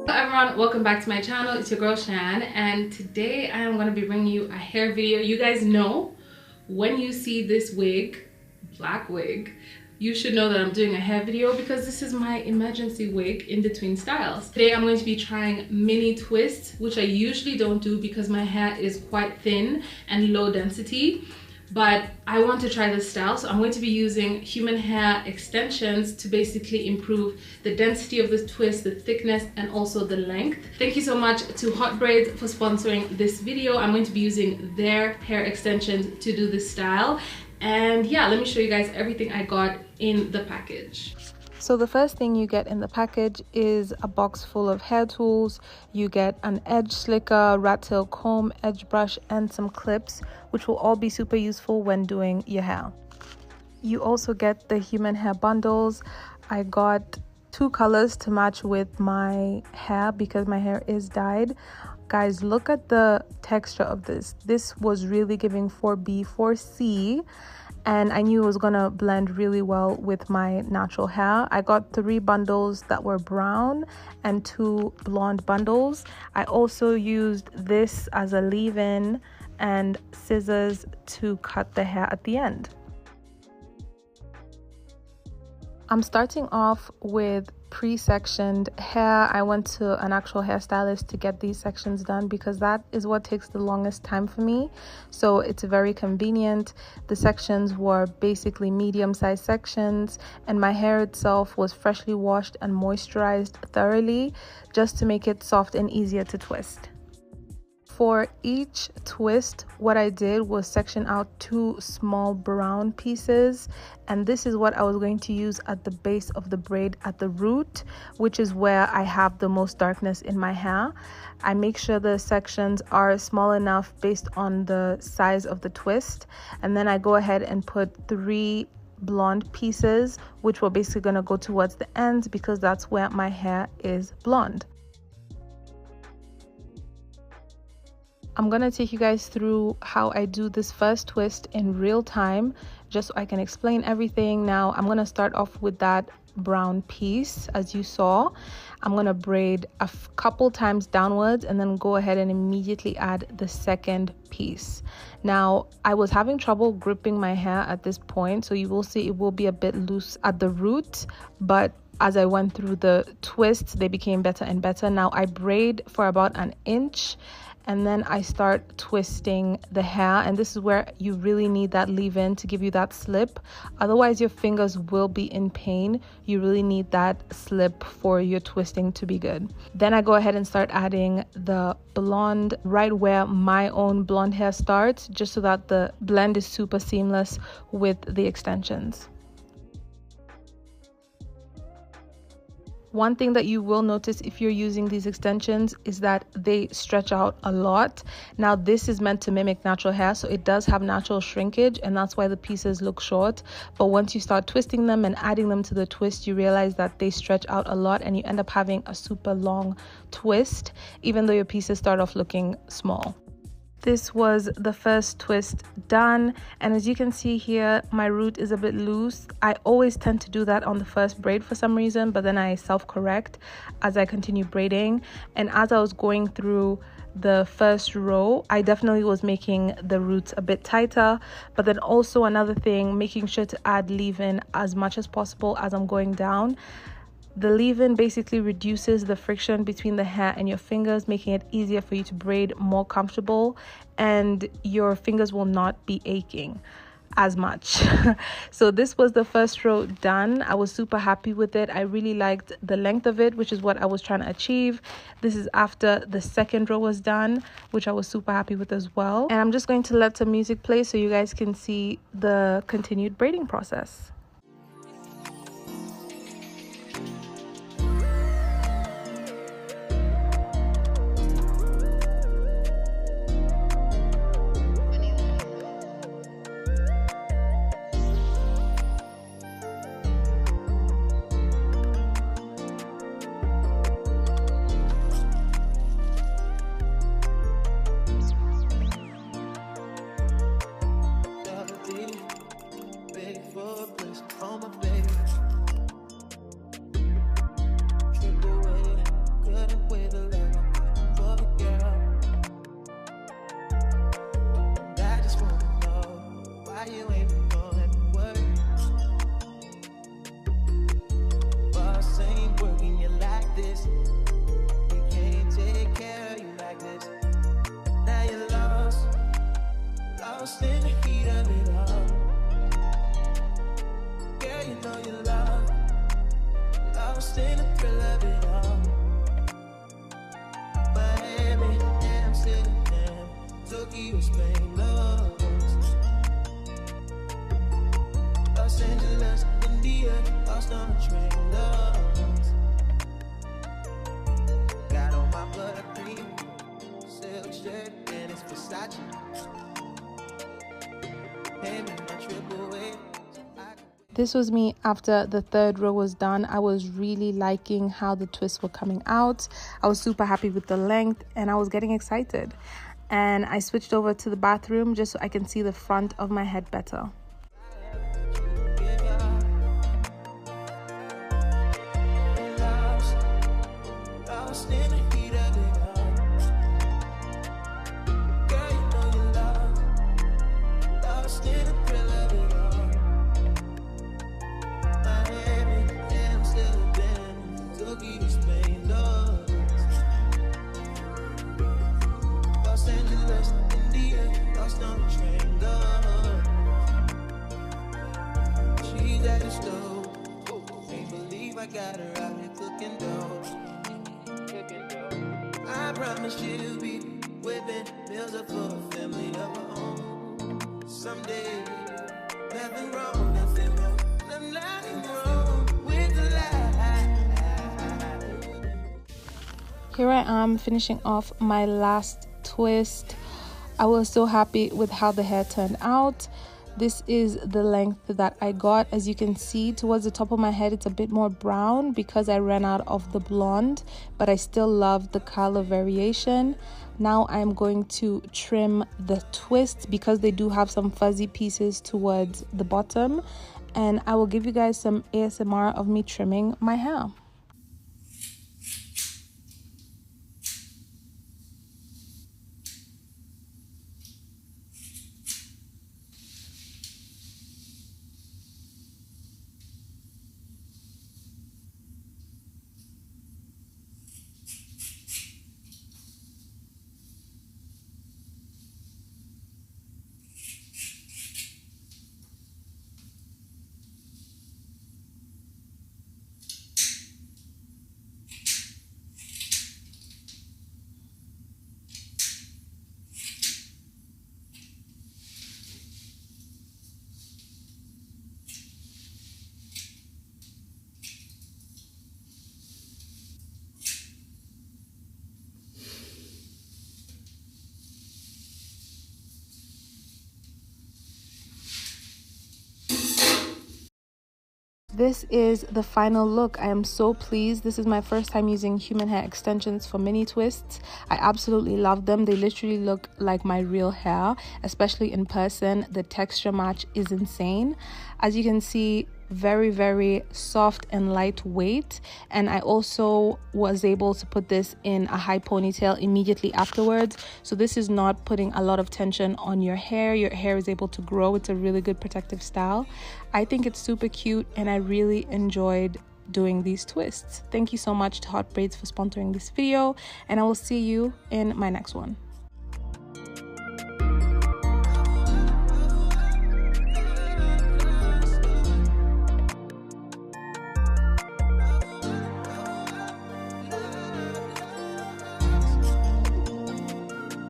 Everyone, welcome back to my channel. It's your girl Shan, and today I am going to be bringing you a hair video. You guys know when you see this wig, black wig, you should know that I'm doing a hair video because this is my emergency wig in between styles. Today I'm going to be trying mini twists, which I usually don't do because my hair is quite thin and low density. But I want to try this style, so I'm going to be using human hair extensions to basically improve the density of the twist, the thickness, and also the length. Thank you so much to Hot Braids for sponsoring this video. I'm going to be using their hair extensions to do this style. And yeah, let me show you guys everything I got in the package. So the first thing you get in the package is a box full of hair tools. You get an edge slicker, rat tail comb, edge brush, and some clips, which will all be super useful when doing your hair. You also get the human hair bundles. I got 2 colors to match with my hair because my hair is dyed. Guys, look at the texture of this. This was really giving 4B, 4C. And I knew it was gonna blend really well with my natural hair. I got 3 bundles that were brown and 2 blonde bundles. I also used this as a leave-in and scissors to cut the hair at the end. I'm starting off with pre-sectioned hair. I went to an actual hairstylist to get these sections done because that is what takes the longest time for me. So it's very convenient. The sections were basically medium-sized sections, and my hair itself was freshly washed and moisturized thoroughly just to make it soft and easier to twist. For each twist, what I did was section out 2 small brown pieces, and this is what I was going to use at the base of the braid at the root, which is where I have the most darkness in my hair. I make sure the sections are small enough based on the size of the twist, and then I go ahead and put 3 blonde pieces, which were basically going to go towards the ends because that's where my hair is blonde. I'm gonna take you guys through how I do this first twist in real time, just so I can explain everything. Now, I'm gonna start off with that brown piece, as you saw. I'm gonna braid a couple times downwards and then go ahead and immediately add the second piece. Now, I was having trouble gripping my hair at this point, so you will see it will be a bit loose at the root, but as I went through the twists, they became better and better. Now, I braid for about an inch, and then I start twisting the hair, and this is where you really need that leave-in to give you that slip. Otherwise your fingers will be in pain. You really need that slip for your twisting to be good. Then I go ahead and start adding the blonde right where my own blonde hair starts, just so that the blend is super seamless with the extensions. One thing that you will notice if you're using these extensions is that they stretch out a lot. Now, this is meant to mimic natural hair, so it does have natural shrinkage, and that's why the pieces look short. But once you start twisting them and adding them to the twist, you realize that they stretch out a lot and you end up having a super long twist, even though your pieces start off looking small. This was the first twist done, and as you can see here, my root is a bit loose. I always tend to do that on the first braid for some reason, but then I self-correct as I continue braiding. And as I was going through the first row, I definitely was making the roots a bit tighter, but then also another thing, making sure to add leave-in as much as possible as I'm going down. The leave-in basically reduces the friction between the hair and your fingers, making it easier for you to braid, more comfortable, and your fingers will not be aching as much. So this was the first row done. I was super happy with it. I really liked the length of it, which is what I was trying to achieve. This is after the second row was done, which I was super happy with as well. And I'm just going to let some music play so you guys can see the continued braiding process. for bliss. Lost in the thrill of it all. Miami, Amsterdam, Tokyo, Spain, lost. Los Angeles, India, lost on a train, lost. Got on my buttercream silk shirt and it's Versace. Hey, man, my triple A. This was me after the third row was done. I was really liking how the twists were coming out. I was super happy with the length and I was getting excited. And I switched over to the bathroom just so I can see the front of my head better. I got her out here cooking dough. I promise she'll be whipping meals up for a family of her own. Someday, nothing wrong, nothing wrong, nothing wrong with the life. Here I am finishing off my last twist. I was so happy with how the hair turned out. This is the length that I got. As you can see, towards the top of my head, it's a bit more brown because I ran out of the blonde, but I still love the color variation. Now I'm going to trim the twists because they do have some fuzzy pieces towards the bottom. And I will give you guys some ASMR of me trimming my hair. This is the final look. I am so pleased. This is my first time using human hair extensions for mini twists. I absolutely love them. They literally look like my real hair, especially in person. The texture match is insane. As you can see, very soft and lightweight, and I also was able to put this in a high ponytail immediately afterwards, so this is not putting a lot of tension on your hair. Your hair is able to grow. It's a really good protective style. I think it's super cute and I really enjoyed doing these twists. Thank you so much to Hot Braids for sponsoring this video, and I will see you in my next one.